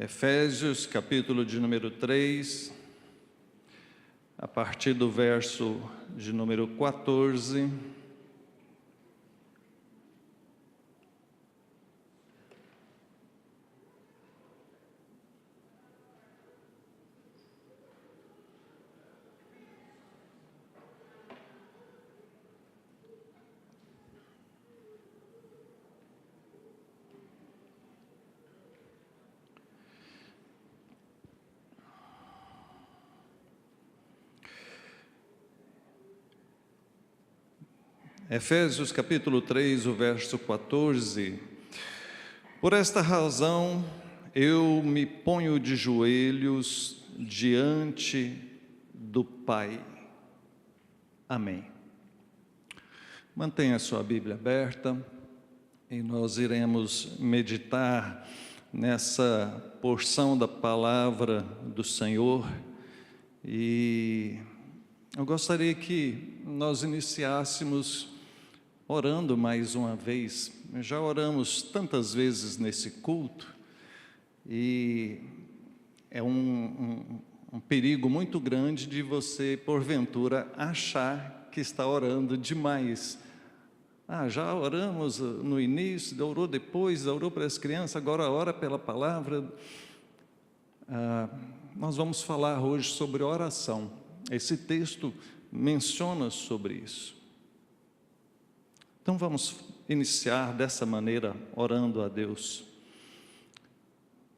Efésios, capítulo de número 3, a partir do verso de número 14. Efésios capítulo 3, o verso 14. Por esta razão, eu me ponho de joelhos diante do Pai. Amém. Mantenha a sua Bíblia aberta e nós iremos meditar nessa porção da palavra do Senhor. E eu gostaria que nós iniciássemos orando mais uma vez. Já oramos tantas vezes nesse culto e é um perigo muito grande de você, porventura, achar que está orando demais. Já oramos no início, orou depois, orou para as crianças, agora ora pela palavra. Nós vamos falar hoje sobre oração. Esse texto menciona sobre isso. Então vamos iniciar dessa maneira, orando a Deus.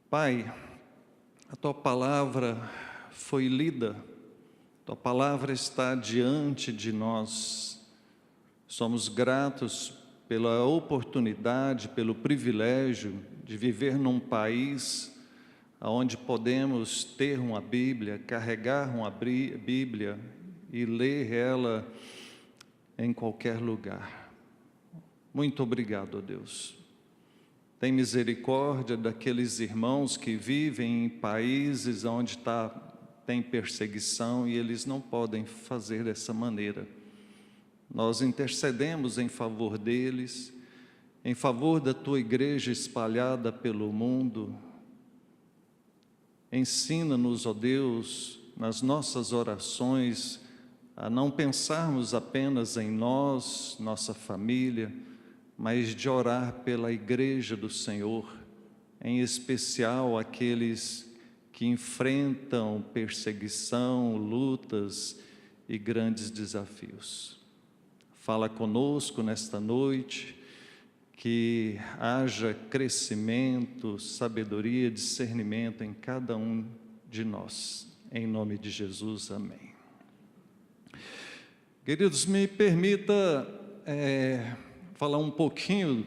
Pai, a Tua palavra foi lida, Tua palavra está diante de nós. Somos gratos pela oportunidade, pelo privilégio de viver num país onde podemos ter uma Bíblia, carregar uma Bíblia e ler ela em qualquer lugar. Muito obrigado, ó Deus. Tem misericórdia daqueles irmãos que vivem em países onde tem perseguição e eles não podem fazer dessa maneira. Nós intercedemos em favor deles, em favor da Tua igreja espalhada pelo mundo. Ensina-nos, ó Deus, nas nossas orações, a não pensarmos apenas em nós, nossa família, mas de orar pela igreja do Senhor, em especial aqueles que enfrentam perseguição, lutas e grandes desafios. Fala conosco nesta noite, que haja crescimento, sabedoria, discernimento em cada um de nós. Em nome de Jesus, amém. Queridos, me permita falar um pouquinho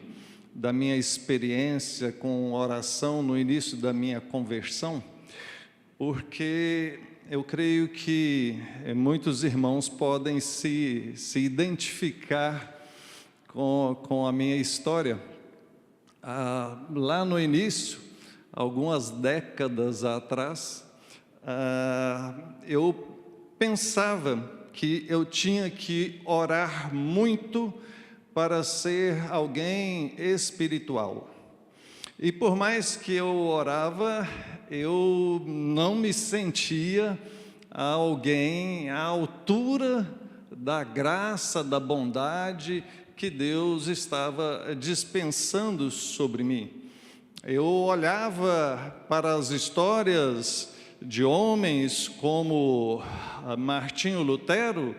da minha experiência com oração no início da minha conversão, porque eu creio que muitos irmãos podem se identificar com a minha história. Lá no início, algumas décadas atrás, eu pensava que eu tinha que orar muito para ser alguém espiritual. E por mais que eu orava, eu não me sentia alguém à altura da graça, da bondade que Deus estava dispensando sobre mim. Eu olhava para as histórias de homens como Martinho Lutero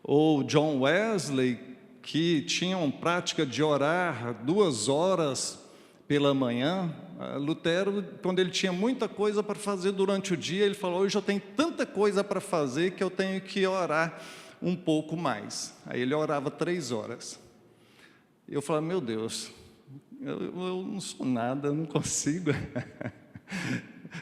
ou John Wesley, que tinham prática de orar 2 horas pela manhã. Lutero, quando ele tinha muita coisa para fazer durante o dia, ele falou: hoje eu tenho tanta coisa para fazer que eu tenho que orar um pouco mais. Aí ele orava 3 horas. Eu falava: meu Deus, eu não sou nada, eu não consigo.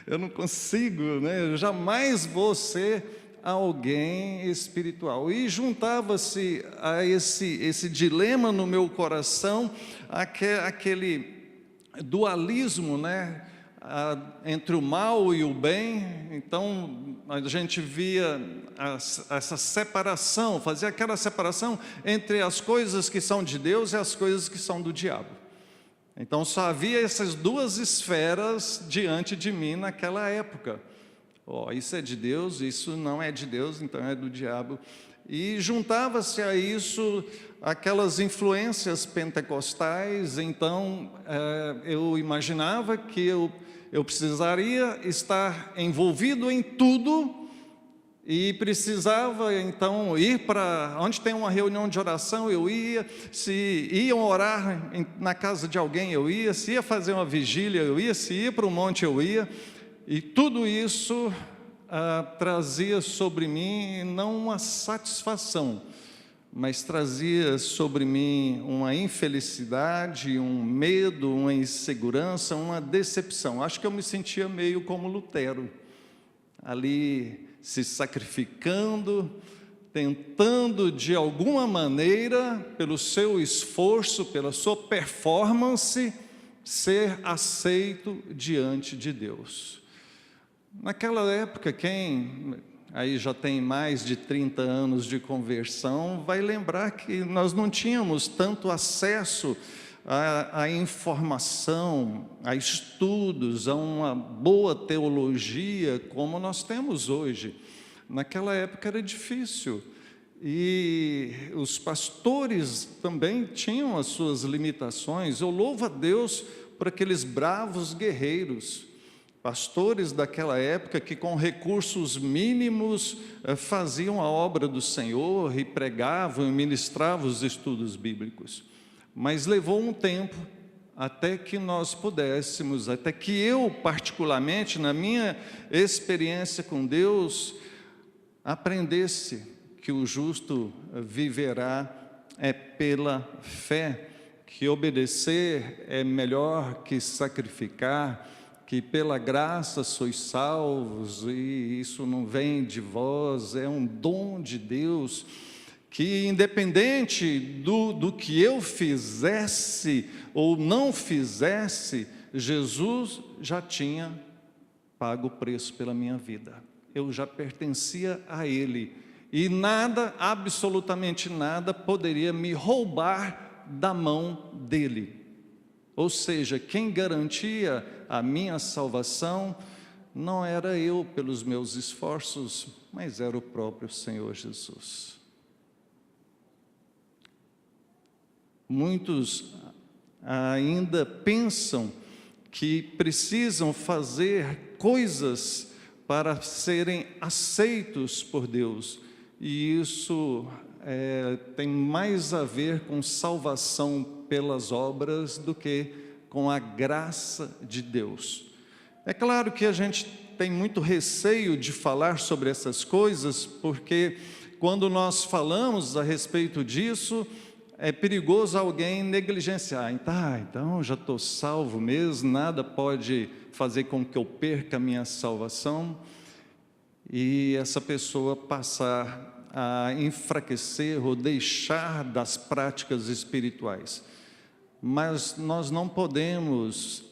Eu não consigo, né? Eu jamais vou ser alguém espiritual. E juntava-se a esse dilema no meu coração, aquele dualismo, né? Entre o mal e o bem. Então a gente via essa separação, fazia aquela separação entre as coisas que são de Deus e as coisas que são do diabo. Então só havia essas duas esferas diante de mim naquela época. Isso é de Deus, isso não é de Deus, então é do diabo. E juntava-se a isso aquelas influências pentecostais. Então eu imaginava que eu precisaria estar envolvido em tudo, e precisava então ir para onde tem uma reunião de oração, eu ia, se iam orar na casa de alguém, eu ia, se ia fazer uma vigília, eu ia, se ia para o monte, eu ia. E tudo isso trazia sobre mim não uma satisfação, mas trazia sobre mim uma infelicidade, um medo, uma insegurança, uma decepção. Acho que eu me sentia meio como Lutero, ali se sacrificando, tentando de alguma maneira, pelo seu esforço, pela sua performance, ser aceito diante de Deus. Naquela época, quem aí já tem mais de 30 anos de conversão, vai lembrar que nós não tínhamos tanto acesso a informação, a estudos, a uma boa teologia como nós temos hoje. Naquela época era difícil, e os pastores também tinham as suas limitações. Eu louvo a Deus por aqueles bravos guerreiros, pastores daquela época que com recursos mínimos faziam a obra do Senhor e pregavam e ministravam os estudos bíblicos. Mas levou um tempo até que nós pudéssemos, até que eu particularmente, na minha experiência com Deus, aprendesse que o justo viverá pela fé, que obedecer é melhor que sacrificar, que pela graça sois salvos, e isso não vem de vós, é um dom de Deus, que independente do que eu fizesse ou não fizesse, Jesus já tinha pago o preço pela minha vida. Eu já pertencia a Ele, e nada, absolutamente nada, poderia me roubar da mão dEle. Ou seja, quem garantia a minha salvação não era eu pelos meus esforços, mas era o próprio Senhor Jesus. Muitos ainda pensam que precisam fazer coisas para serem aceitos por Deus, e isso tem mais a ver com salvação pelas obras do que com a graça de Deus. É claro que a gente tem muito receio de falar sobre essas coisas, porque quando nós falamos a respeito disso, é perigoso alguém negligenciar. Então já estou salvo mesmo, nada pode fazer com que eu perca a minha salvação, e essa pessoa passar a enfraquecer ou deixar das práticas espirituais. Mas nós não podemos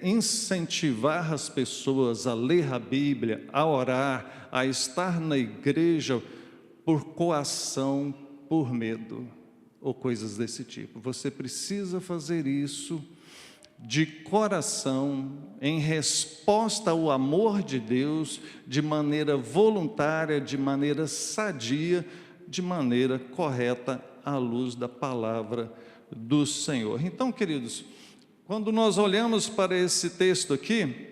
incentivar as pessoas a ler a Bíblia, a orar, a estar na igreja por coação, por medo, ou coisas desse tipo. Você precisa fazer isso de coração, em resposta ao amor de Deus, de maneira voluntária, de maneira sadia, de maneira correta, à luz da palavra do Senhor. Então, queridos, quando nós olhamos para esse texto aqui,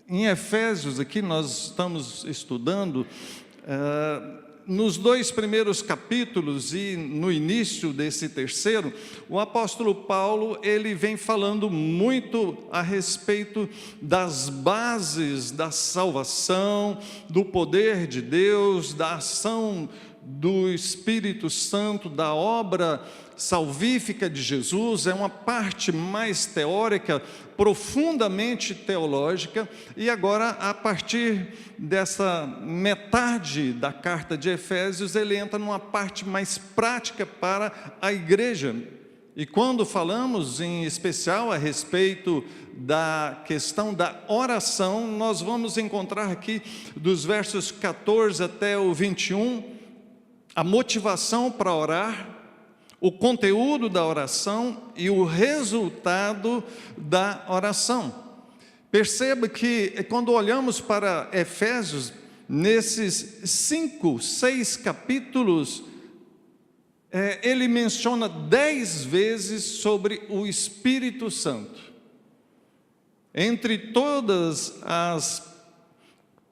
em Efésios aqui nós estamos estudando, nos 2 primeiros capítulos e no início desse terceiro, o apóstolo Paulo, ele vem falando muito a respeito das bases da salvação, do poder de Deus, da ação do Espírito Santo, da obra salvífica de Jesus. É uma parte mais teórica, profundamente teológica, e agora, a partir dessa metade da carta de Efésios, ele entra numa parte mais prática para a igreja. E quando falamos em especial a respeito da questão da oração, nós vamos encontrar aqui dos versos 14 até o 21, a motivação para orar, o conteúdo da oração e o resultado da oração. Perceba que quando olhamos para Efésios, nesses 5, 6 capítulos, ele menciona 10 vezes sobre o Espírito Santo. Entre todas as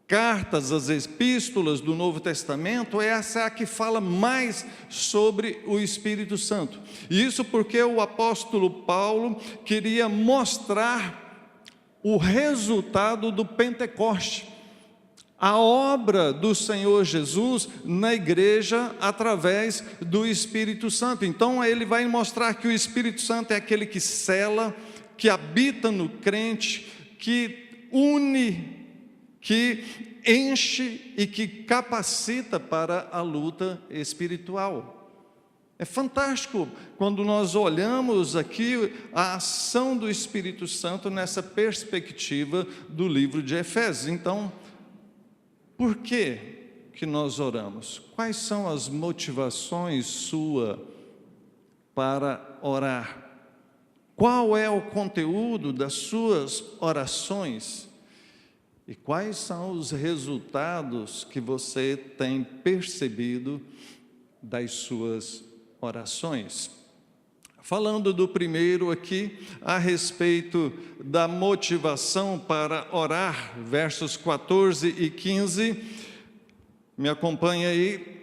cartas, as epístolas do Novo Testamento, essa é a que fala mais sobre o Espírito Santo. E isso porque o apóstolo Paulo queria mostrar o resultado do Pentecoste, a obra do Senhor Jesus na igreja através do Espírito Santo. Então ele vai mostrar que o Espírito Santo é aquele que sela, que habita no crente, que une, que enche e que capacita para a luta espiritual. É fantástico quando nós olhamos aqui a ação do Espírito Santo nessa perspectiva do livro de Efésios. Então, por que nós oramos? Quais são as motivações suas para orar? Qual é o conteúdo das suas orações? E quais são os resultados que você tem percebido das suas orações? Falando do primeiro aqui, a respeito da motivação para orar, versos 14 e 15, me acompanha aí.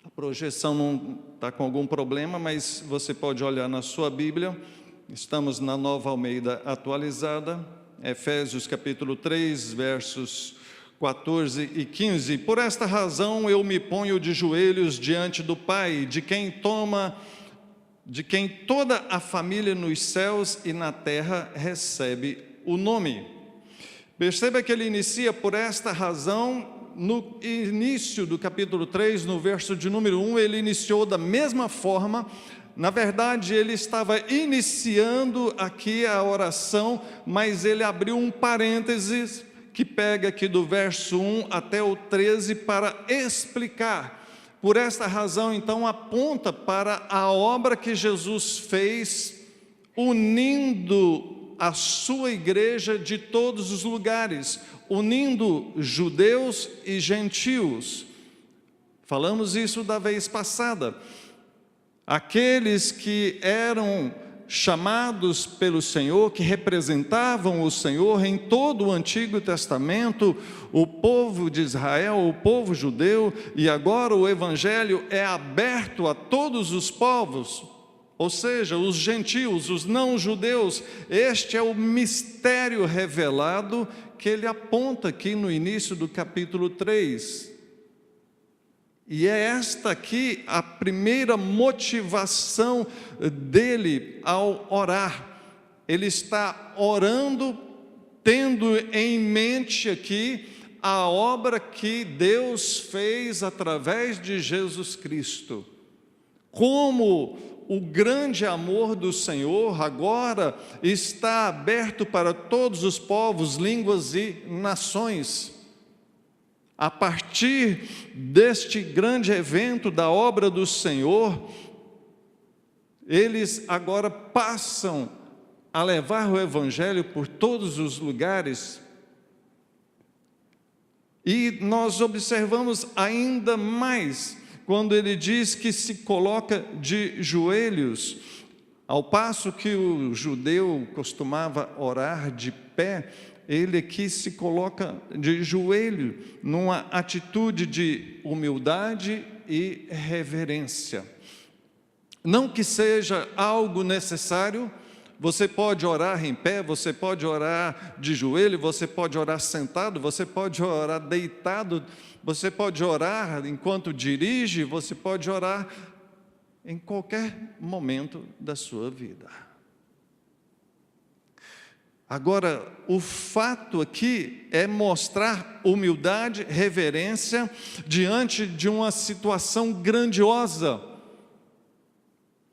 A projeção não está com algum problema, mas você pode olhar na sua Bíblia. Estamos na Nova Almeida atualizada, Efésios capítulo 3, versos 14 e 15. Por esta razão eu me ponho de joelhos diante do Pai, de quem toda a família nos céus e na terra recebe o nome. Perceba que ele inicia por esta razão. No início do capítulo 3, no verso de número 1, ele iniciou da mesma forma. Na verdade, ele estava iniciando aqui a oração, mas ele abriu um parênteses que pega aqui do verso 1 até o 13 para explicar. Por esta razão, então, aponta para a obra que Jesus fez, unindo a sua igreja de todos os lugares, unindo judeus e gentios. Falamos isso da vez passada. Aqueles que eram chamados pelo Senhor, que representavam o Senhor em todo o Antigo Testamento, o povo de Israel, o povo judeu, e agora o Evangelho é aberto a todos os povos, ou seja, os gentios, os não-judeus. Este é o mistério revelado que ele aponta aqui no início do capítulo 3. E é esta aqui a primeira motivação dele ao orar. Ele está orando, tendo em mente aqui a obra que Deus fez através de Jesus Cristo. Como o grande amor do Senhor agora está aberto para todos os povos, línguas e nações. A partir deste grande evento da obra do Senhor, eles agora passam a levar o Evangelho por todos os lugares. E nós observamos ainda mais quando ele diz que se coloca de joelhos, ao passo que o judeu costumava orar de pé, ele aqui se coloca de joelho, numa atitude de humildade e reverência. Não que seja algo necessário, você pode orar em pé, você pode orar de joelho, você pode orar sentado, você pode orar deitado, você pode orar enquanto dirige, você pode orar em qualquer momento da sua vida. Agora, o fato aqui é mostrar humildade, reverência diante de uma situação grandiosa.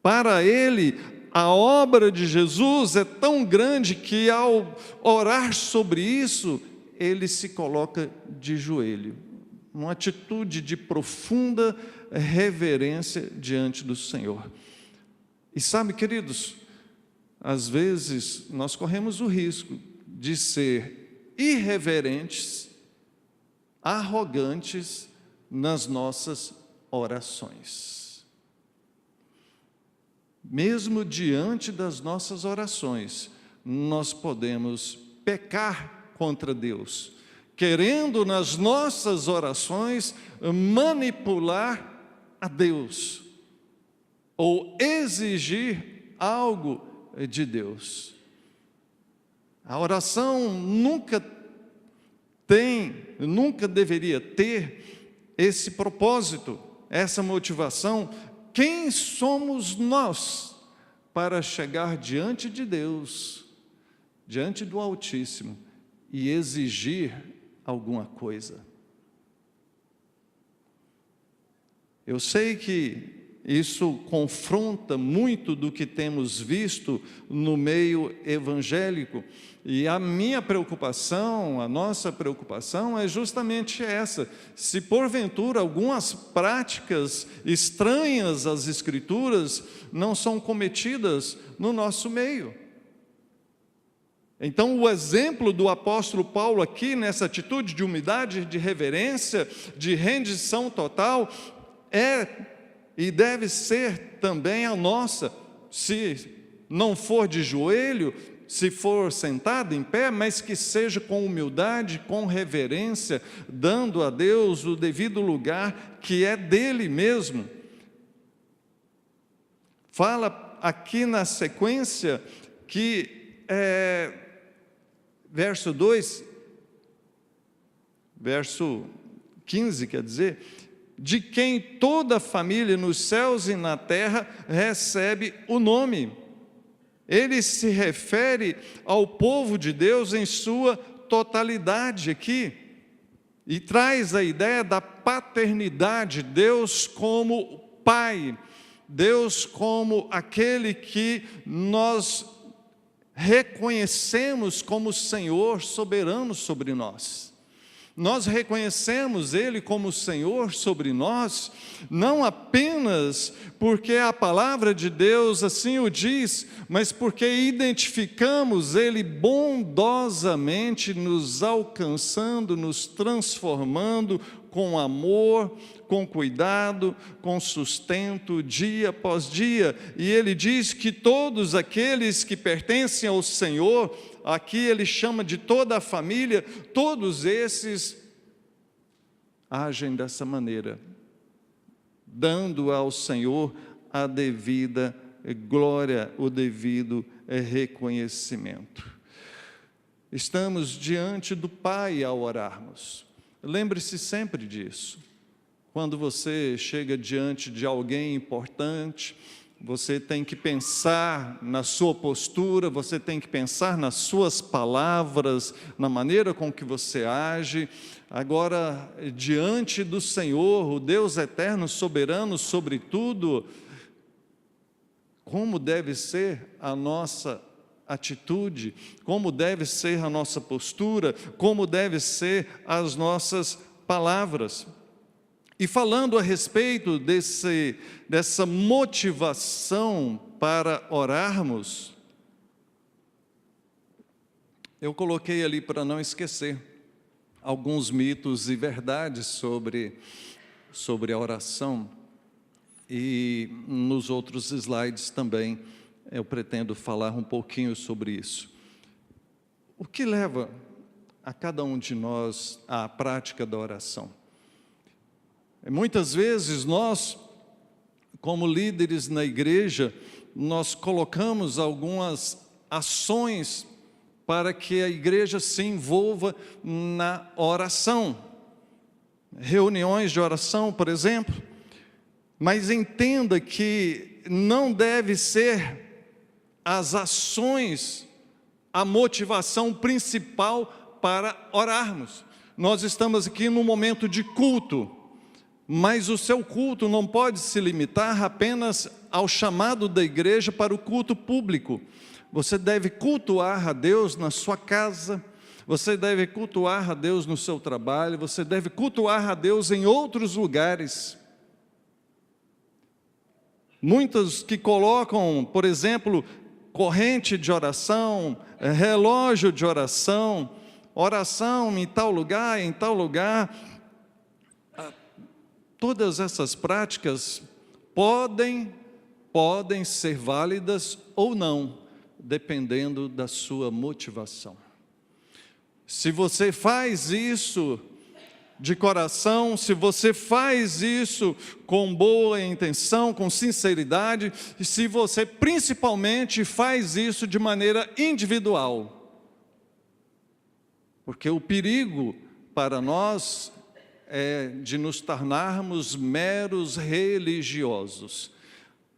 Para ele, a obra de Jesus é tão grande que ao orar sobre isso, ele se coloca de joelho, uma atitude de profunda reverência diante do Senhor. E sabe, queridos, às vezes nós corremos o risco de ser irreverentes, arrogantes nas nossas orações. Mesmo diante das nossas orações, nós podemos pecar contra Deus, querendo nas nossas orações manipular a Deus, ou exigir algo de Deus. A oração nunca deveria ter esse propósito, essa motivação. Quem somos nós para chegar diante de Deus, diante do Altíssimo, e exigir alguma coisa? Eu sei que isso confronta muito do que temos visto no meio evangélico, e a minha preocupação, a nossa preocupação é justamente essa: se porventura algumas práticas estranhas às Escrituras não são cometidas no nosso meio. Então, o exemplo do apóstolo Paulo aqui, nessa atitude de humildade, de reverência, de rendição total, é e deve ser também a nossa, se não for de joelho, se for sentado em pé, mas que seja com humildade, com reverência, dando a Deus o devido lugar que é dele mesmo. Fala aqui na sequência que, verso 2, verso 15, quer dizer, de quem toda a família nos céus e na terra recebe o nome. Ele se refere ao povo de Deus em sua totalidade aqui, e traz a ideia da paternidade, Deus como Pai, Deus como aquele que nós reconhecemos como Senhor soberano sobre nós. Nós reconhecemos Ele como Senhor sobre nós, não apenas porque a palavra de Deus assim o diz, mas porque identificamos Ele bondosamente nos alcançando, nos transformando com amor, com cuidado, com sustento, dia após dia. E Ele diz que todos aqueles que pertencem ao Senhor, aqui Ele chama de toda a família, todos esses agem dessa maneira, dando ao Senhor a devida glória, o devido reconhecimento. Estamos diante do Pai ao orarmos. Lembre-se sempre disso. Quando você chega diante de alguém importante, você tem que pensar na sua postura, você tem que pensar nas suas palavras, na maneira com que você age. Agora, diante do Senhor, o Deus eterno, soberano sobre tudo, como deve ser a nossa atitude, como deve ser a nossa postura, como deve ser as nossas palavras. E falando a respeito dessa motivação para orarmos, eu coloquei ali para não esquecer alguns mitos e verdades sobre a oração, e nos outros slides também eu pretendo falar um pouquinho sobre isso. O que leva a cada um de nós à prática da oração? Muitas vezes nós, como líderes na igreja, nós colocamos algumas ações para que a igreja se envolva na oração. Reuniões de oração, por exemplo. Mas entenda que não deve ser as ações a motivação principal para orarmos. Nós estamos aqui num momento de culto, mas o seu culto não pode se limitar apenas ao chamado da igreja para o culto público. Você deve cultuar a Deus na sua casa, você deve cultuar a Deus no seu trabalho, você deve cultuar a Deus em outros lugares. Muitos que colocam, por exemplo, corrente de oração, relógio de oração, oração em tal lugar, em tal lugar. Todas essas práticas podem ser válidas ou não, dependendo da sua motivação. Se você faz isso de coração, se você faz isso com boa intenção, com sinceridade, e se você principalmente faz isso de maneira individual. Porque o perigo para nós é de nos tornarmos meros religiosos.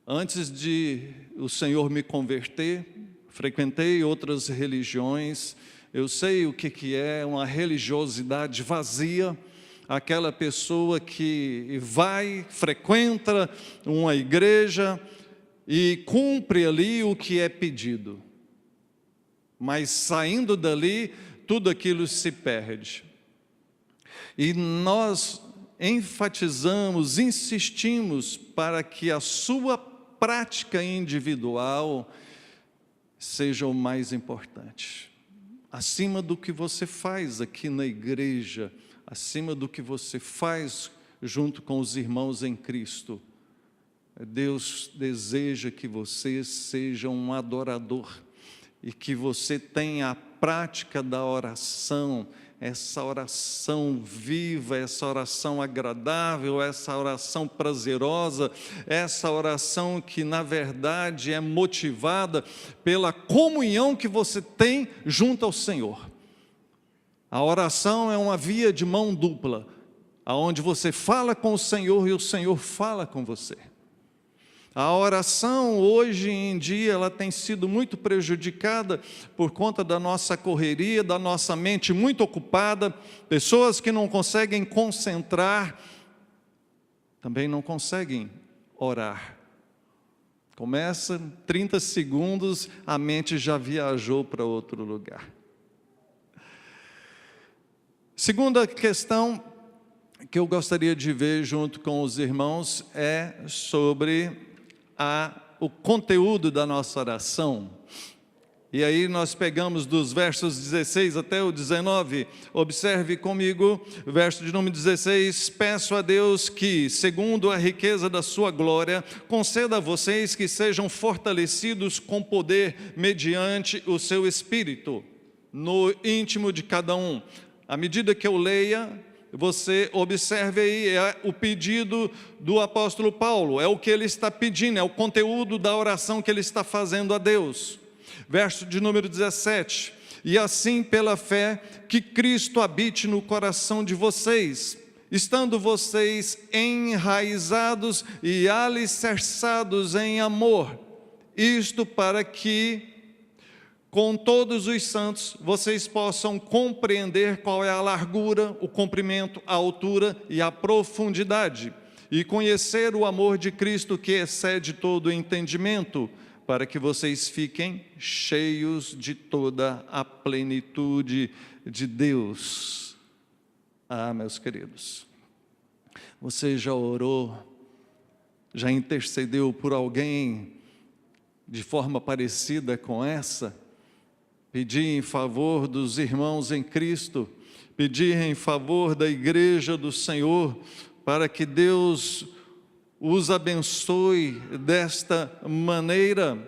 Antes de o Senhor me converter, frequentei outras religiões. Eu sei o que é uma religiosidade vazia, aquela pessoa que frequenta uma igreja e cumpre ali o que é pedido. Mas saindo dali, tudo aquilo se perde. E nós enfatizamos, insistimos para que a sua prática individual seja o mais importante. Acima do que você faz aqui na igreja, acima do que você faz junto com os irmãos em Cristo. Deus deseja que você seja um adorador e que você tenha a prática da oração, essa oração viva, essa oração agradável, essa oração prazerosa, essa oração que na verdade é motivada pela comunhão que você tem junto ao Senhor. A oração é uma via de mão dupla, aonde você fala com o Senhor e o Senhor fala com você. A oração, hoje em dia, ela tem sido muito prejudicada por conta da nossa correria, da nossa mente muito ocupada, pessoas que não conseguem concentrar, também não conseguem orar. Começa 30 segundos, a mente já viajou para outro lugar. Segunda questão que eu gostaria de ver junto com os irmãos é sobre o conteúdo da nossa oração. E aí nós pegamos dos versos 16 até o 19, observe comigo, verso de número 16, peço a Deus que, segundo a riqueza da sua glória, conceda a vocês que sejam fortalecidos com poder mediante o seu Espírito, no íntimo de cada um. À medida que eu leia, você observe aí, é o pedido do apóstolo Paulo, é o que ele está pedindo, é o conteúdo da oração que ele está fazendo a Deus. Verso de número 17, e assim pela fé que Cristo habite no coração de vocês, estando vocês enraizados e alicerçados em amor, isto para que com todos os santos, vocês possam compreender qual é a largura, o comprimento, a altura e a profundidade, e conhecer o amor de Cristo que excede todo o entendimento, para que vocês fiquem cheios de toda a plenitude de Deus. Ah, meus queridos, você já orou, já intercedeu por alguém de forma parecida com essa? Pedir em favor dos irmãos em Cristo, pedir em favor da igreja do Senhor, para que Deus os abençoe desta maneira.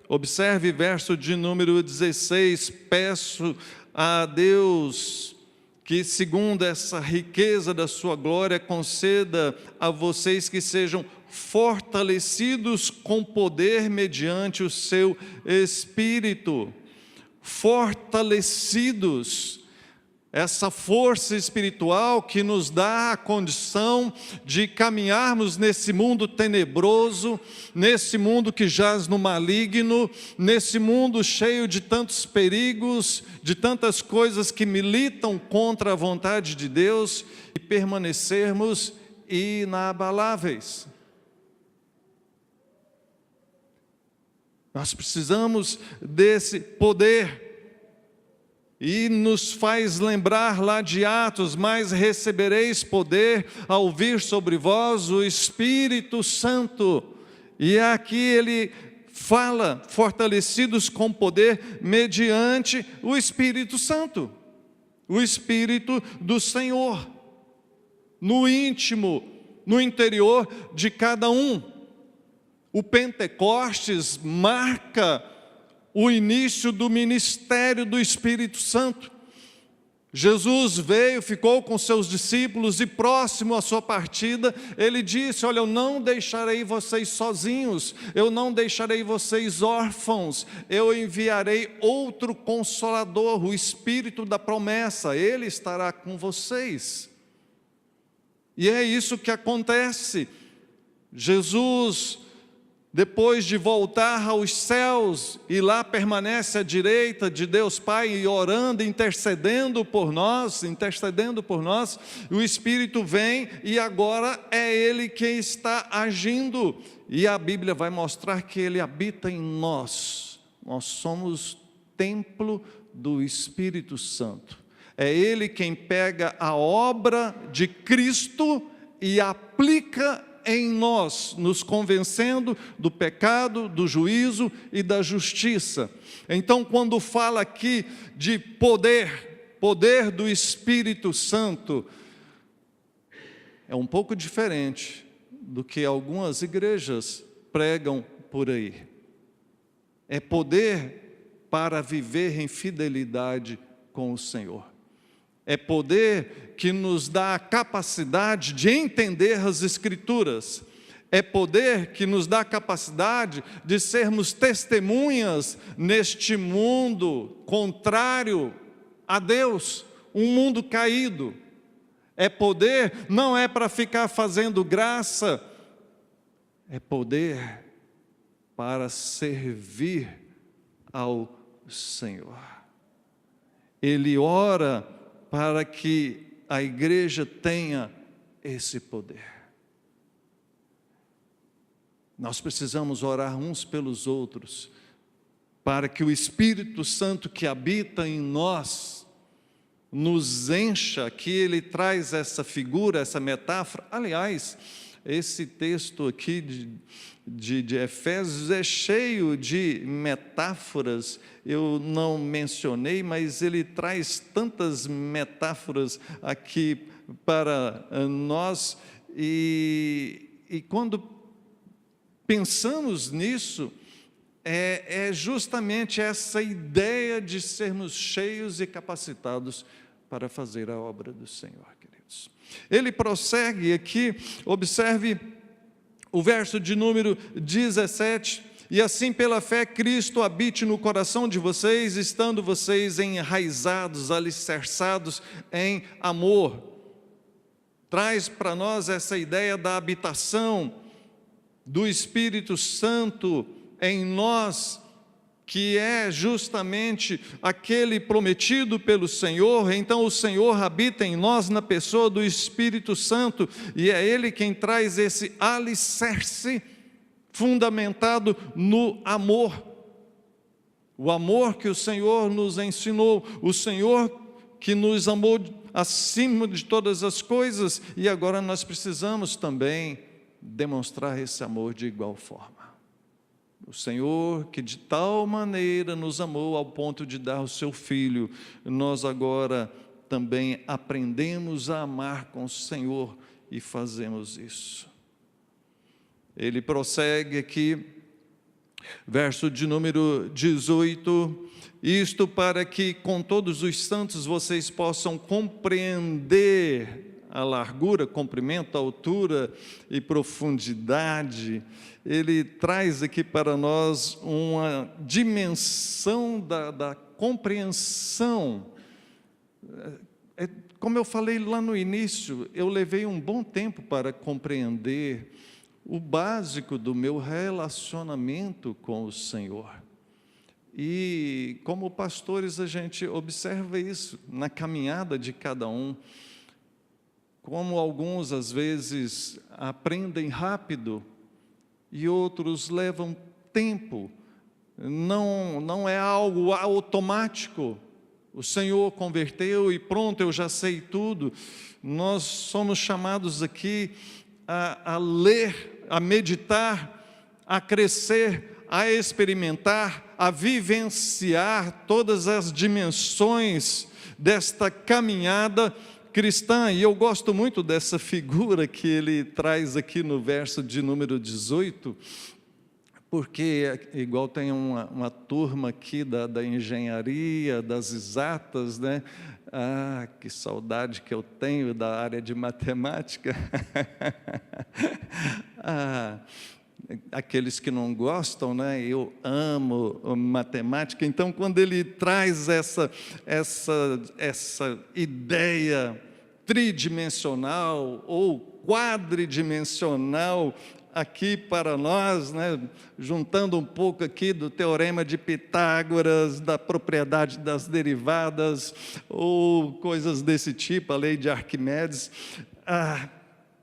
Observe verso de número 16, peço a Deus que segundo essa riqueza da sua glória, conceda a vocês que sejam fortalecidos com poder mediante o seu Espírito. Fortalecidos, essa força espiritual que nos dá a condição de caminharmos nesse mundo tenebroso, nesse mundo que jaz no maligno, nesse mundo cheio de tantos perigos, de tantas coisas que militam contra a vontade de Deus, e permanecermos inabaláveis. Nós precisamos desse poder, e nos faz lembrar lá de Atos, mas recebereis poder ao vir sobre vós o Espírito Santo, E aqui ele fala, fortalecidos com poder mediante o Espírito Santo, o Espírito do Senhor, no íntimo, no interior de cada um. O Pentecostes marca o início do ministério do Espírito Santo. Jesus veio, ficou com seus discípulos e próximo à sua partida, ele disse: olha, eu não deixarei vocês sozinhos, eu não deixarei vocês órfãos, eu enviarei outro Consolador, o Espírito da promessa, ele estará com vocês. E é isso que acontece. Jesus, depois de voltar aos céus, e lá permanece à direita de Deus Pai, e orando, intercedendo por nós, o Espírito vem, e agora é Ele quem está agindo, e a Bíblia vai mostrar que Ele habita em nós. Nós somos templo do Espírito Santo. É Ele quem pega a obra de Cristo e aplica em nós, nos convencendo do pecado, do juízo e da justiça. Então, quando fala aqui de poder do Espírito Santo, é um pouco diferente do que algumas igrejas pregam por aí. É poder para viver em fidelidade com o Senhor. É poder que nos dá a capacidade de entender as Escrituras. É poder que nos dá a capacidade de sermos testemunhas neste mundo contrário a Deus, um mundo caído. É poder, não é para ficar fazendo graça, é poder para servir ao Senhor. Ele ora para que a igreja tenha esse poder. Nós precisamos orar uns pelos outros, para que o Espírito Santo que habita em nós, nos encha, que ele traz essa figura, essa metáfora. Aliás, esse texto aqui de Efésios é cheio de metáforas, eu não mencionei, mas ele traz tantas metáforas aqui para nós, e quando pensamos nisso, é justamente essa ideia de sermos cheios e capacitados para fazer a obra do Senhor, queridos. Ele prossegue aqui, observe o verso de número 17, e assim pela fé Cristo habite no coração de vocês, estando vocês enraizados, alicerçados em amor. Traz para nós essa ideia da habitação do Espírito Santo em nós, que é justamente aquele prometido pelo Senhor. Então o Senhor habita em nós na pessoa do Espírito Santo, e é Ele quem traz esse alicerce fundamentado no amor. O amor que o Senhor nos ensinou, o Senhor que nos amou acima de todas as coisas, e agora nós precisamos também demonstrar esse amor de igual forma. O Senhor que de tal maneira nos amou ao ponto de dar o seu Filho, nós agora também aprendemos a amar com o Senhor e fazemos isso. Ele prossegue aqui, verso de número 18, isto para que com todos os santos vocês possam compreender a largura, comprimento, altura e profundidade. Ele traz aqui para nós uma dimensão da compreensão. Como eu falei lá no início, eu levei um bom tempo para compreender o básico do meu relacionamento com o Senhor. E como pastores a gente observa isso na caminhada de cada um. Como alguns às vezes aprendem rápido e outros levam tempo, não é algo automático. O Senhor converteu e pronto, eu já sei tudo. Nós somos chamados aqui a ler, a meditar a crescer, a experimentar, a vivenciar todas as dimensões desta caminhada cristã. E eu gosto muito dessa figura que ele traz aqui no verso de número 18, porque igual tem uma turma aqui da engenharia, das exatas, né? Ah, que saudade que eu tenho da área de matemática. Aqueles que não gostam, né? Eu amo matemática. Então, quando ele traz essa ideia tridimensional ou quadridimensional aqui para nós, né? Juntando um pouco aqui do teorema de Pitágoras, da propriedade das derivadas, ou coisas desse tipo, a lei de Arquimedes.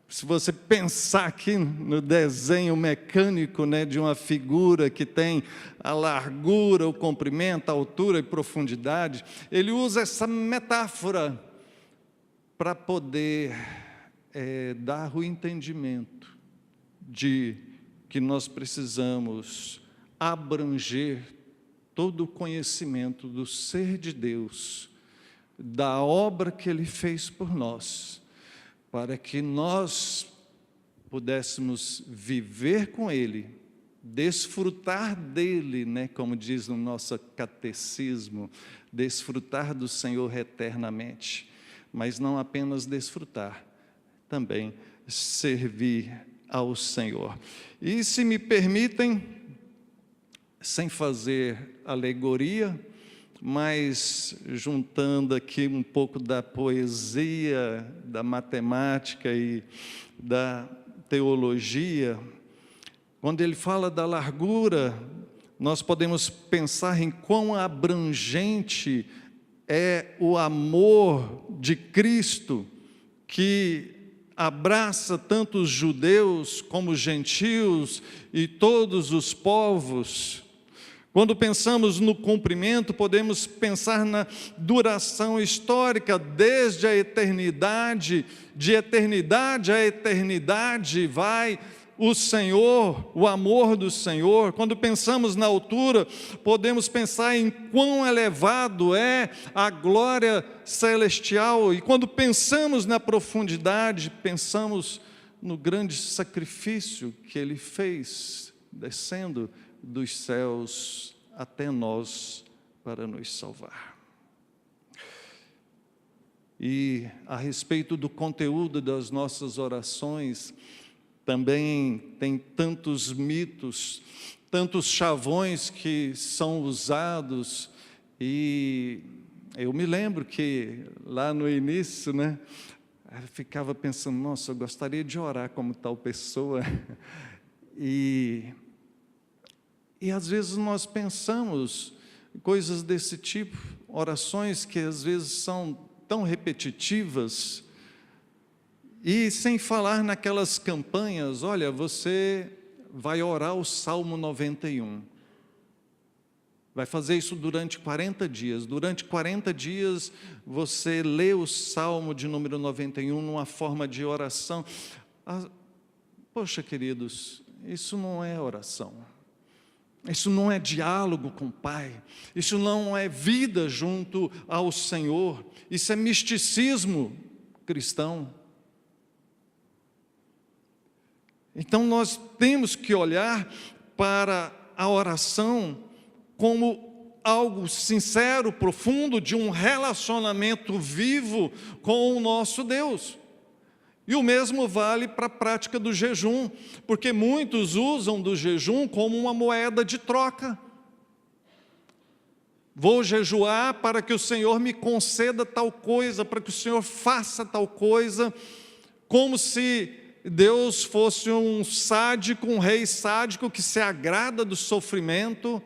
Se você pensar aqui no desenho mecânico, né, de uma figura que tem a largura, o comprimento, a altura e profundidade, ele usa essa metáfora para poder dar o entendimento de que nós precisamos abranger todo o conhecimento do ser de Deus, da obra que Ele fez por nós, para que nós pudéssemos viver com Ele, desfrutar dEle, né, como diz no nosso catecismo, desfrutar do Senhor eternamente, mas não apenas desfrutar, também servir ao Senhor. E se me permitem, sem fazer alegoria, mas juntando aqui um pouco da poesia, da matemática e da teologia, quando ele fala da largura, nós podemos pensar em quão abrangente é o amor de Cristo, que abraça tanto os judeus como os gentios e todos os povos. Quando pensamos no cumprimento, podemos pensar na duração histórica, desde a eternidade, de eternidade a eternidade vai o Senhor, o amor do Senhor. Quando pensamos na altura, podemos pensar em quão elevado é a glória celestial. E quando pensamos na profundidade, pensamos no grande sacrifício que Ele fez, descendo dos céus até nós para nos salvar. E a respeito do conteúdo das nossas orações, também tem tantos mitos, tantos chavões que são usados, e eu me lembro que lá no início, né, eu ficava pensando, nossa, eu gostaria de orar como tal pessoa, e às vezes nós pensamos coisas desse tipo, orações que às vezes são tão repetitivas, e sem falar naquelas campanhas, olha, você vai orar o Salmo 91. Vai fazer isso durante 40 dias. Durante 40 dias, você lê o Salmo de número 91 numa forma de oração. Poxa, queridos, isso não é oração. Isso não é diálogo com o Pai. Isso não é vida junto ao Senhor. Isso é misticismo cristão. Então, nós temos que olhar para a oração como algo sincero, profundo, de um relacionamento vivo com o nosso Deus. E o mesmo vale para a prática do jejum, porque muitos usam do jejum como uma moeda de troca. Vou jejuar para que o Senhor me conceda tal coisa, para que o Senhor faça tal coisa, como se Deus fosse um sádico, um rei sádico que se agrada do sofrimento,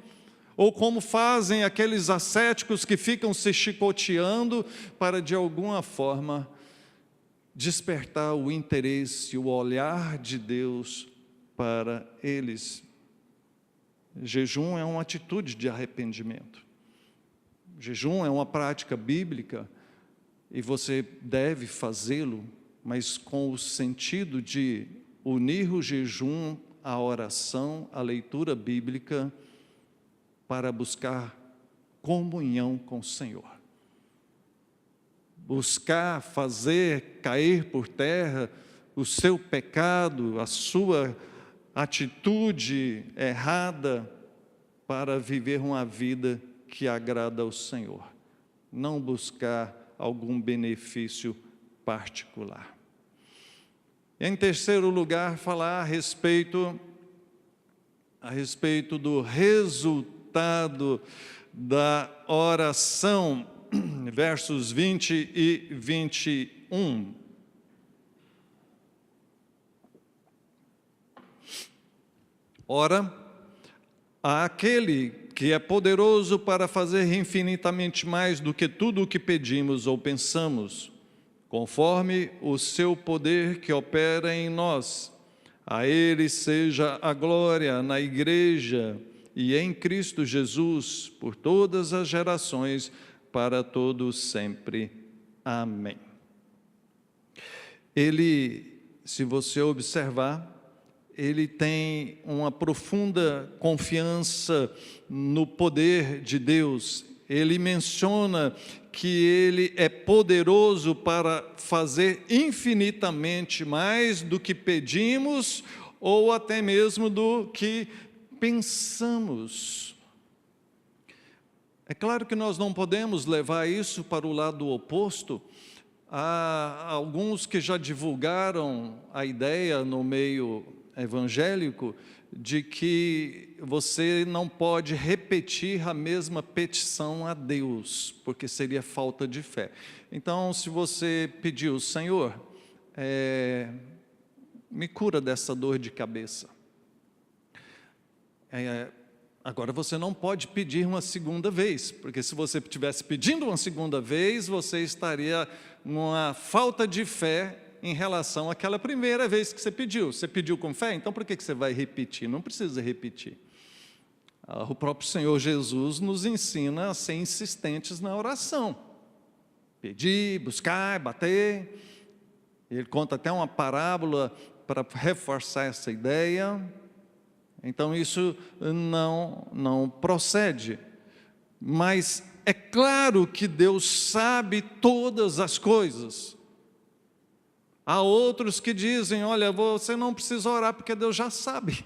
ou como fazem aqueles ascéticos que ficam se chicoteando para de alguma forma despertar o interesse, o olhar de Deus para eles. Jejum é uma atitude de arrependimento. Jejum é uma prática bíblica e você deve fazê-lo, mas com o sentido de unir o jejum a oração, a leitura bíblica, para buscar comunhão com o Senhor. Buscar fazer cair por terra o seu pecado, a sua atitude errada, para viver uma vida que agrada ao Senhor. Não buscar algum benefício particular. Em terceiro lugar, falar a respeito do resultado da oração, versos 20 e 21. Ora, àquele que é poderoso para fazer infinitamente mais do que tudo o que pedimos ou pensamos, conforme o seu poder que opera em nós, a Ele seja a glória na Igreja e em Cristo Jesus, por todas as gerações, para todos sempre. Amém. Ele, se você observar, ele tem uma profunda confiança no poder de Deus. Ele menciona que Ele é poderoso para fazer infinitamente mais do que pedimos ou até mesmo do que pensamos. É claro que nós não podemos levar isso para o lado oposto. Há alguns que já divulgaram a ideia no meio evangélico de que você não pode repetir a mesma petição a Deus, porque seria falta de fé. Então, se você pediu, Senhor, me cura dessa dor de cabeça. Agora você não pode pedir uma segunda vez, porque se você estivesse pedindo uma segunda vez, você estaria numa falta de fé em relação àquela primeira vez que você pediu. Você pediu com fé, então por que você vai repetir? Não precisa repetir. O próprio Senhor Jesus nos ensina a ser insistentes na oração. Pedir, buscar, bater. Ele conta até uma parábola para reforçar essa ideia. Então isso não procede. Mas é claro que Deus sabe todas as coisas. Há outros que dizem, olha, você não precisa orar porque Deus já sabe.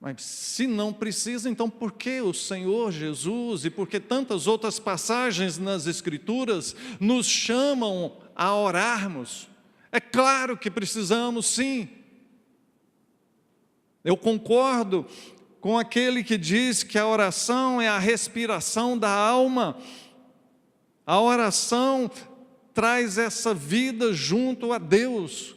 Mas se não precisa, então por que o Senhor Jesus e por que tantas outras passagens nas Escrituras nos chamam a orarmos? É claro que precisamos, sim. Eu concordo com aquele que diz que a oração é a respiração da alma. A oração traz essa vida junto a Deus.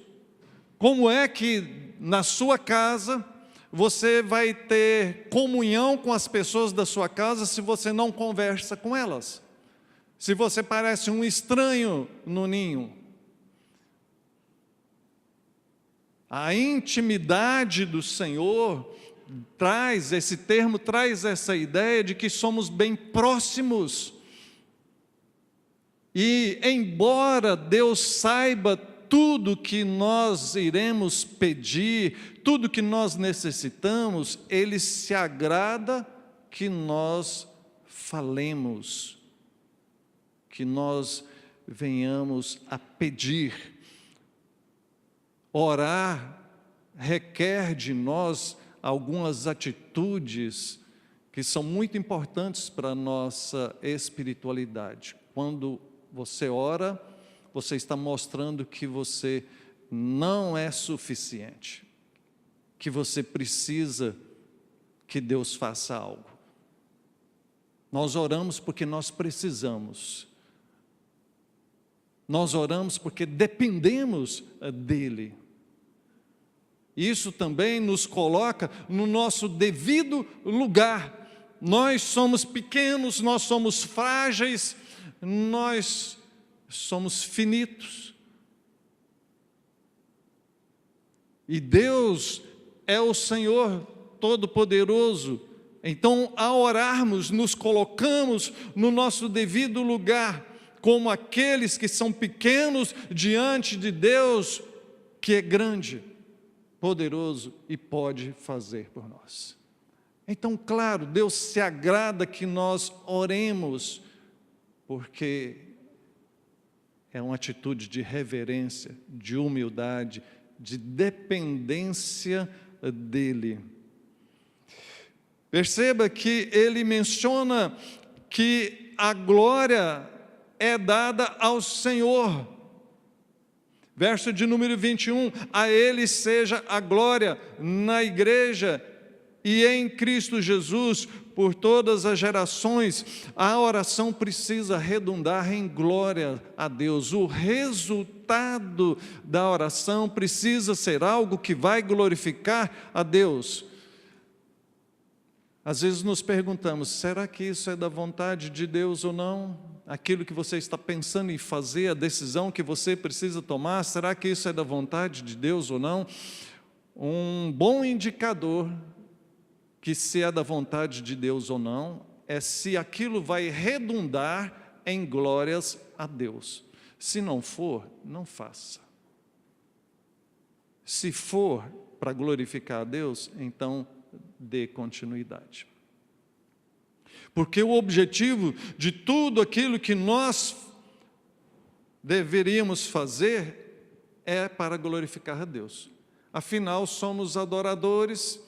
Como é que na sua casa você vai ter comunhão com as pessoas da sua casa se você não conversa com elas? Se você parece um estranho no ninho? A intimidade do Senhor esse termo traz essa ideia de que somos bem próximos. E embora Deus saiba tudo que nós iremos pedir, tudo que nós necessitamos, Ele se agrada que nós falemos, que nós venhamos a pedir. Orar requer de nós algumas atitudes que são muito importantes para a nossa espiritualidade. Quando você ora, você está mostrando que você não é suficiente, que você precisa que Deus faça algo. Nós oramos porque nós precisamos. Nós oramos porque dependemos dEle. Isso também nos coloca no nosso devido lugar. Nós somos pequenos, nós somos frágeis, nós somos finitos. E Deus é o Senhor Todo-Poderoso. Então, ao orarmos, nos colocamos no nosso devido lugar, como aqueles que são pequenos diante de Deus, que é grande. poderoso e pode fazer por nós. Então, claro, Deus se agrada que nós oremos, porque é uma atitude de reverência, de humildade, de dependência dEle. Perceba que ele menciona que a glória é dada ao Senhor. Verso de número 21, a Ele seja a glória na igreja e em Cristo Jesus por todas as gerações. A oração precisa redundar em glória a Deus. O resultado da oração precisa ser algo que vai glorificar a Deus. Às vezes nos perguntamos, será que isso é da vontade de Deus ou não? Aquilo que você está pensando em fazer, a decisão que você precisa tomar, será que isso é da vontade de Deus ou não? Um bom indicador que se é da vontade de Deus ou não, é se aquilo vai redundar em glórias a Deus. Se não for, não faça. Se for para glorificar a Deus, então dê continuidade. Porque o objetivo de tudo aquilo que nós deveríamos fazer é para glorificar a Deus. Afinal, somos adoradores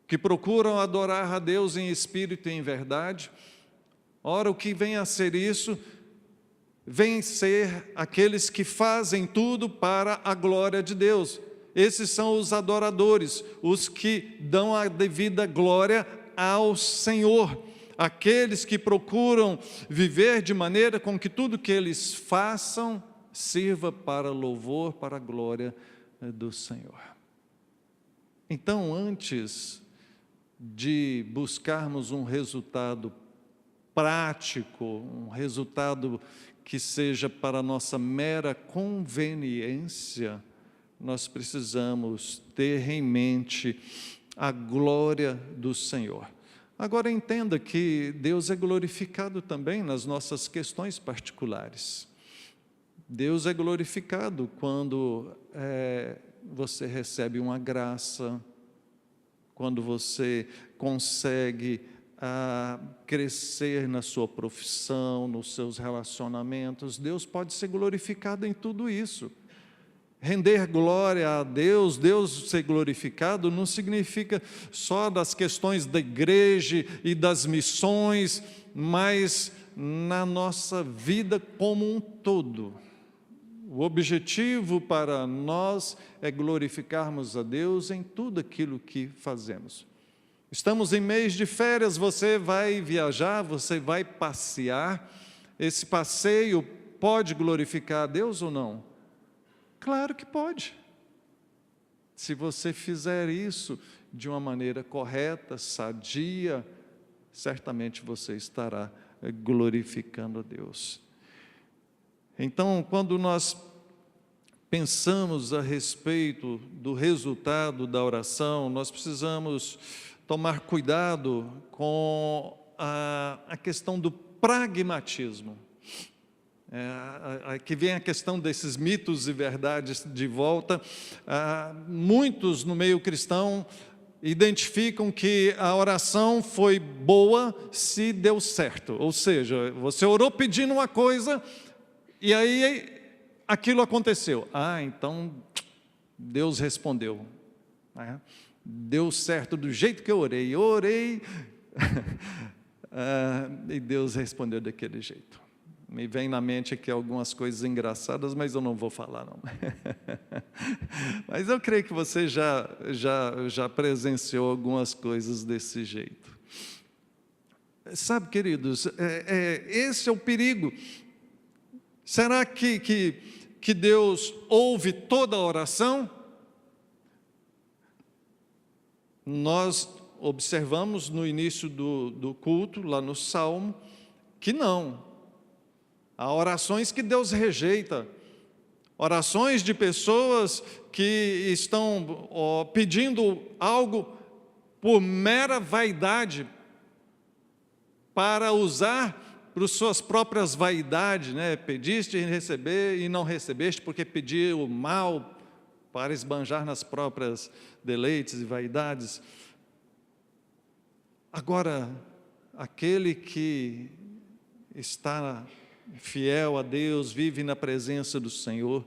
que procuram adorar a Deus em espírito e em verdade. Ora, o que vem a ser isso? Vem ser aqueles que fazem tudo para a glória de Deus. Esses são os adoradores, os que dão a devida glória ao Senhor. Aqueles que procuram viver de maneira com que tudo que eles façam sirva para louvor, para a glória do Senhor. Então, antes de buscarmos um resultado prático, um resultado que seja para a nossa mera conveniência, nós precisamos ter em mente a glória do Senhor. Agora entenda que Deus é glorificado também nas nossas questões particulares. Deus é glorificado quando você recebe uma graça, quando você consegue crescer na sua profissão, nos seus relacionamentos. Deus pode ser glorificado em tudo isso. Render glória a Deus, Deus ser glorificado, não significa só das questões da igreja e das missões, mas na nossa vida como um todo. O objetivo para nós é glorificarmos a Deus em tudo aquilo que fazemos. Estamos em mês de férias, você vai viajar, você vai passear. Esse passeio pode glorificar a Deus ou não? Claro que pode. Se você fizer isso de uma maneira correta, sadia, certamente você estará glorificando a Deus. Então, quando nós pensamos a respeito do resultado da oração, nós precisamos tomar cuidado com a questão do pragmatismo. Aqui vem a questão desses mitos e verdades de volta. Muitos no meio cristão identificam que a oração foi boa se deu certo. Ou seja, você orou pedindo uma coisa e aí aquilo aconteceu. Então Deus respondeu. Deu certo do jeito que eu orei. Eu orei e Deus respondeu daquele jeito. Me vem na mente aqui algumas coisas engraçadas, mas eu não vou falar, não. Mas eu creio que você já presenciou algumas coisas desse jeito. Sabe, queridos, esse é o perigo. Será que Deus ouve toda a oração? Nós observamos no início do culto, lá no Salmo, que não. Há orações que Deus rejeita, orações de pessoas que estão pedindo algo por mera vaidade, para usar para suas próprias vaidades, né? Pediste e receber e não recebeste porque pediu mal. para esbanjar nas próprias deleites e vaidades. Agora, aquele que está fiel a Deus, vive na presença do Senhor,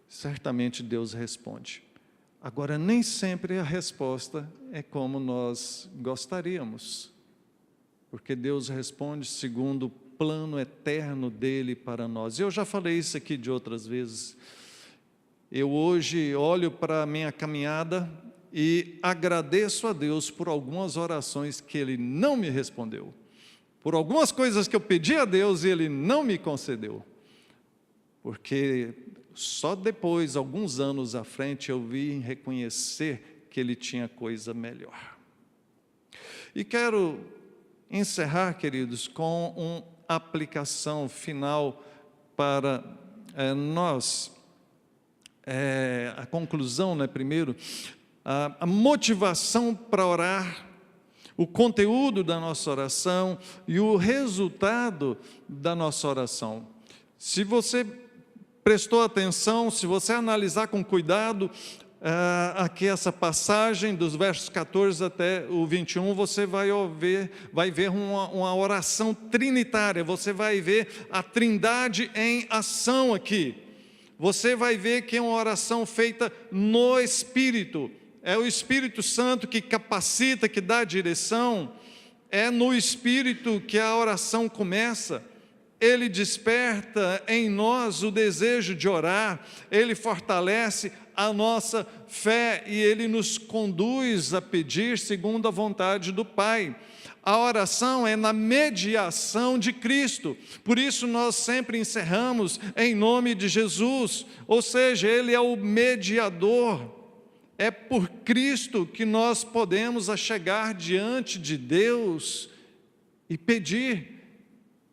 certamente Deus responde. Agora, nem sempre a resposta é como nós gostaríamos, porque Deus responde segundo o plano eterno dele para nós. Eu já falei isso aqui de outras vezes. Eu hoje olho para a minha caminhada e agradeço a Deus por algumas orações que Ele não me respondeu, por algumas coisas que eu pedi a Deus e Ele não me concedeu, porque só depois, alguns anos à frente, eu vim reconhecer que Ele tinha coisa melhor. E quero encerrar, queridos, com uma aplicação final para nós. A conclusão, né, primeiro, a motivação para orar, o conteúdo da nossa oração e o resultado da nossa oração. Se você prestou atenção, se você analisar com cuidado aqui essa passagem dos versos 14 até o 21, você vai ver uma oração trinitária, você vai ver a Trindade em ação aqui. Você vai ver que é uma oração feita no Espírito. É o Espírito Santo que capacita, que dá direção. É no Espírito que a oração começa. Ele desperta em nós o desejo de orar. Ele fortalece a nossa fé e Ele nos conduz a pedir segundo a vontade do Pai. A oração é na mediação de Cristo, por isso nós sempre encerramos em nome de Jesus, ou seja, Ele é o mediador, é por Cristo que nós podemos chegar diante de Deus e pedir,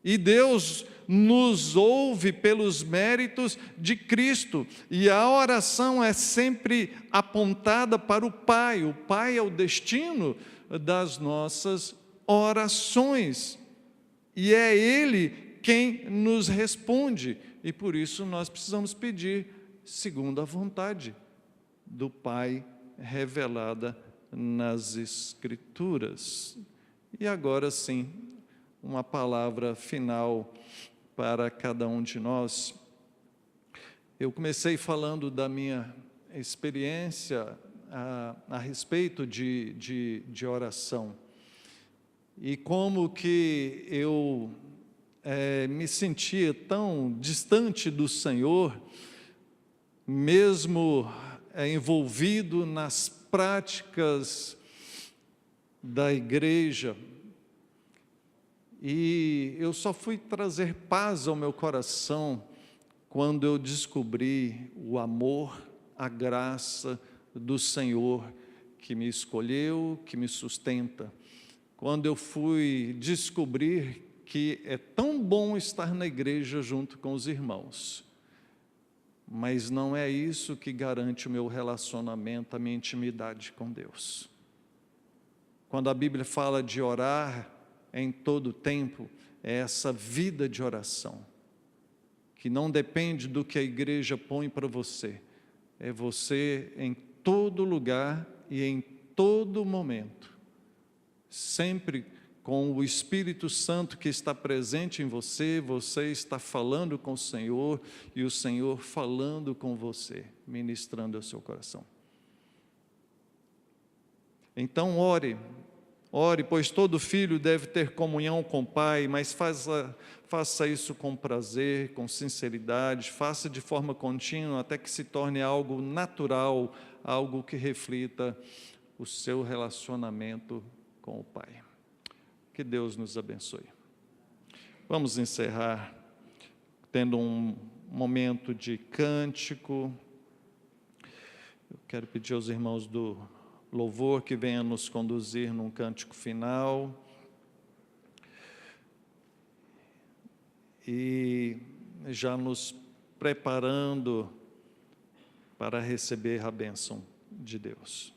e Deus nos ouve pelos méritos de Cristo, e a oração é sempre apontada para o Pai é o destino das nossas orações, e é Ele quem nos responde, e por isso nós precisamos pedir segundo a vontade do Pai revelada nas Escrituras. E agora sim, uma palavra final para cada um de nós. Eu comecei falando da minha experiência a respeito de oração, e como que eu me sentia tão distante do Senhor, mesmo envolvido nas práticas da igreja, e eu só fui trazer paz ao meu coração quando eu descobri o amor, a graça do Senhor que me escolheu, que me sustenta. Quando eu fui descobrir que é tão bom estar na igreja junto com os irmãos, mas não é isso que garante o meu relacionamento, a minha intimidade com Deus. Quando a Bíblia fala de orar em todo tempo, é essa vida de oração, que não depende do que a igreja põe para você, é você em todo lugar e em todo momento, sempre com o Espírito Santo que está presente em você, você está falando com o Senhor, e o Senhor falando com você, ministrando ao seu coração. Então ore, pois todo filho deve ter comunhão com o Pai, mas faça isso com prazer, com sinceridade, faça de forma contínua, até que se torne algo natural, algo que reflita o seu relacionamento com o Pai. Que Deus nos abençoe. Vamos encerrar tendo um momento de cântico. Eu quero pedir aos irmãos do louvor que venham nos conduzir num cântico final. E já nos preparando para receber a bênção de Deus.